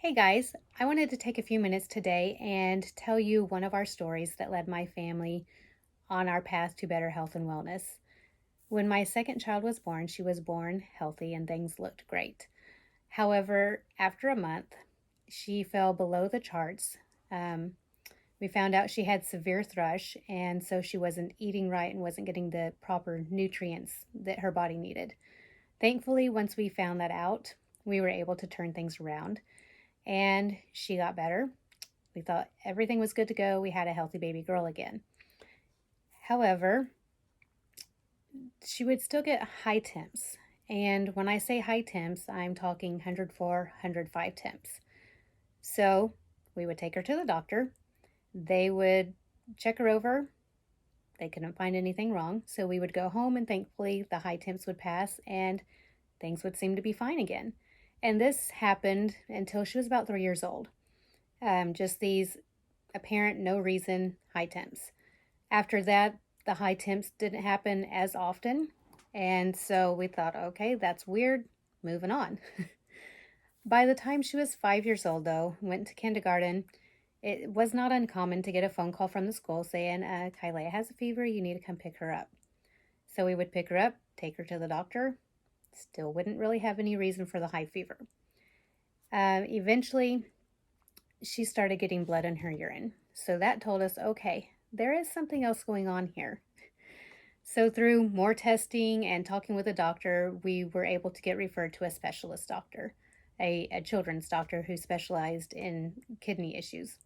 Hey guys, I wanted to take a few minutes today and tell you one of our stories that led my family on our path to better health and wellness. When my second child was born, she was born healthy and things looked great. However, after a month, she fell below the charts. Um, we found out she had severe thrush, and so she wasn't eating right and wasn't getting the proper nutrients that her body needed. Thankfully, once we found that out, we were able to turn things around and she got better. We thought everything was good to go. We had a healthy baby girl again. However, she would still get high temps. And when I say high temps, I'm talking 104, 105 temps. So we would take her to the doctor. They would check her over. They couldn't find anything wrong. So we would go home, and thankfully the high temps would pass and things would seem to be fine again. And this happened until she was about 3 years old. Just these apparent, no reason high temps. After that, the high temps didn't happen as often. And so we thought, okay, that's weird. Moving on. By the time she was 5 years old, though, went to kindergarten, it was not uncommon to get a phone call from the school saying, Kyla has a fever, you need to come pick her up. So we would pick her up, take her to the doctor. Still wouldn't really have any reason for the high fever. Eventually, she started getting blood in her urine. So that told us, okay, there is something else going on here. So through more testing and talking with a doctor, we were able to get referred to a specialist doctor, a children's doctor who specialized in kidney issues.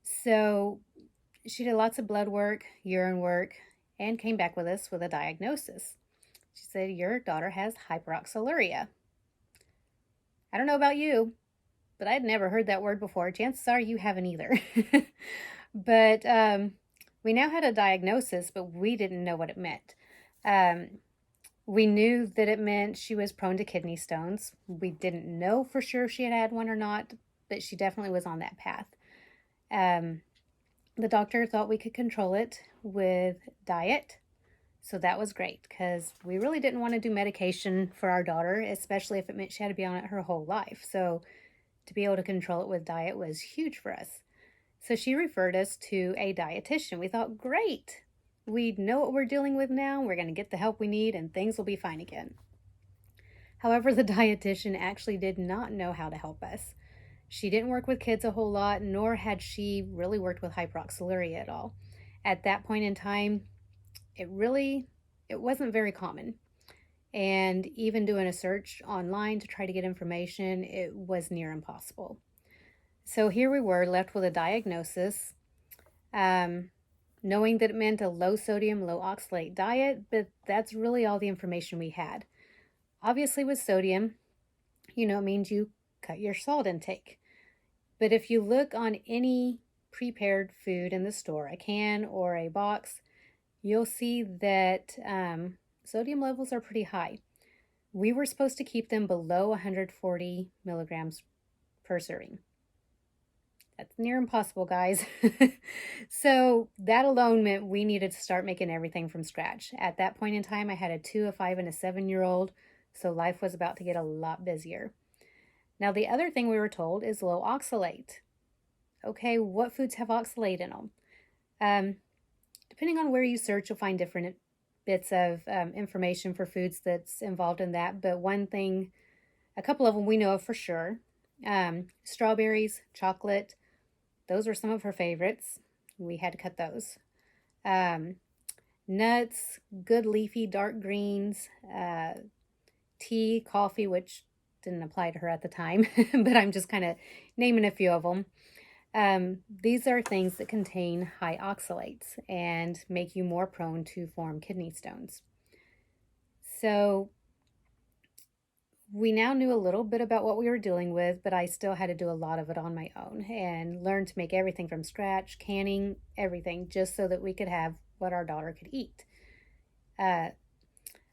So she did lots of blood work, urine work, and came back with us with a diagnosis. She said, your daughter has hyperoxaluria. I don't know about you, but I'd never heard that word before. Chances are you haven't either. But we now had a diagnosis, but we didn't know what it meant. We knew that it meant she was prone to kidney stones. We didn't know for sure if she had had one or not, but she definitely was on that path. The doctor thought we could control it with diet. So that was great because we really didn't want to do medication for our daughter, especially if it meant she had to be on it her whole life. So to be able to control it with diet was huge for us. So she referred us to a dietitian. We thought, great, we know what we're dealing with now. We're going to get the help we need and things will be fine again. However, the dietitian actually did not know how to help us. She didn't work with kids a whole lot, nor had she really worked with hyperoxaluria at all. At that point in time, it wasn't very common. And even doing a search online to try to get information, it was near impossible. So here we were left with a diagnosis, knowing that it meant a low sodium, low oxalate diet, but that's really all the information we had. Obviously with sodium, it means you cut your salt intake. But if you look on any prepared food in the store, a can or a box, you'll see that sodium levels are pretty high. We were supposed to keep them below 140 milligrams per serving. That's near impossible, guys. So that alone meant we needed to start making everything from scratch. At that point in time, I had a 2, a 5, and a 7-year-old, so life was about to get a lot busier. Now, the other thing we were told is low oxalate. Okay, what foods have oxalate in them? Depending on where you search, you'll find different bits of information for foods that's involved in that. But one thing, a couple of them we know of for sure. Strawberries, chocolate, those were some of her favorites. We had to cut those. Nuts, good leafy dark greens, tea, coffee, which didn't apply to her at the time, but I'm just kind of naming a few of them. These are things that contain high oxalates and make you more prone to form kidney stones. So we now knew a little bit about what we were dealing with, but I still had to do a lot of it on my own and learn to make everything from scratch, canning, everything, just so that we could have what our daughter could eat.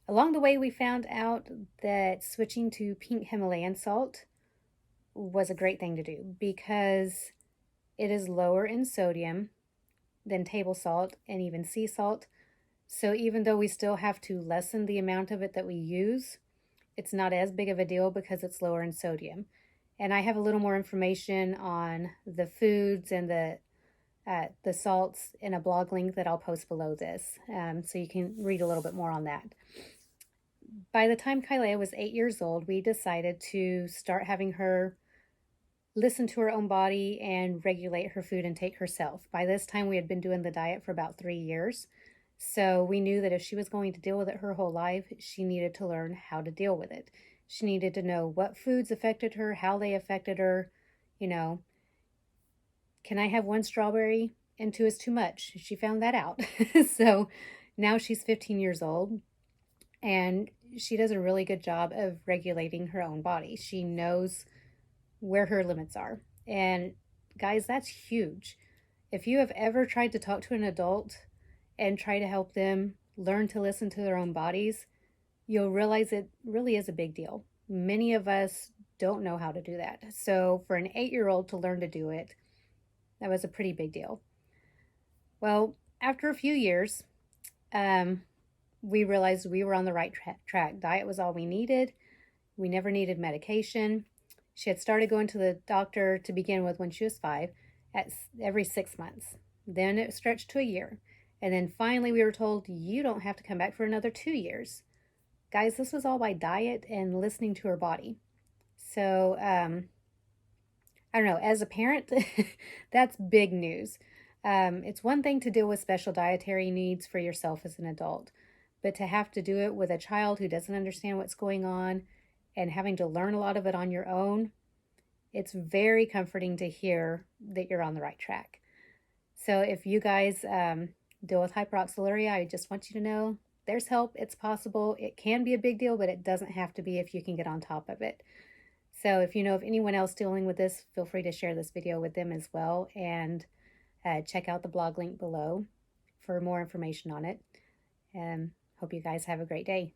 Along the way, we found out that switching to pink Himalayan salt was a great thing to do because it is lower in sodium than table salt and even sea salt. So even though we still have to lessen the amount of it that we use, it's not as big of a deal because it's lower in sodium. And I have a little more information on the foods and the salts in a blog link that I'll post below this, so you can read a little bit more on that. By the time Kylea was 8 years old, we decided to start having her listen to her own body and regulate her food intake herself. By this time, we had been doing the diet for about 3 years. So we knew that if she was going to deal with it her whole life, she needed to learn how to deal with it. She needed to know what foods affected her, how they affected her. You know, can I have one strawberry and two is too much? She found that out. So now she's 15 years old and she does a really good job of regulating her own body. She knows where her limits are. And guys, that's huge. If you have ever tried to talk to an adult and try to help them learn to listen to their own bodies, you'll realize it really is a big deal. Many of us don't know how to do that. So for an 8-year-old to learn to do it, that was a pretty big deal. Well, after a few years, we realized we were on the right track. Diet was all we needed. We never needed medication. She had started going to the doctor to begin with when she was 5 every 6 months. Then it stretched to a year. And then finally we were told, you don't have to come back for another 2 years. Guys, this was all by diet and listening to her body. So, I don't know, as a parent, that's big news. It's one thing to deal with special dietary needs for yourself as an adult, but to have to do it with a child who doesn't understand what's going on and having to learn a lot of it on your own, it's very comforting to hear that you're on the right track. So if you guys deal with hyperoxaluria, I just want you to know there's help. It's possible. It can be a big deal, but it doesn't have to be if you can get on top of it. So if you know of anyone else dealing with this, feel free to share this video with them as well, and check out the blog link below for more information on it. And hope you guys have a great day.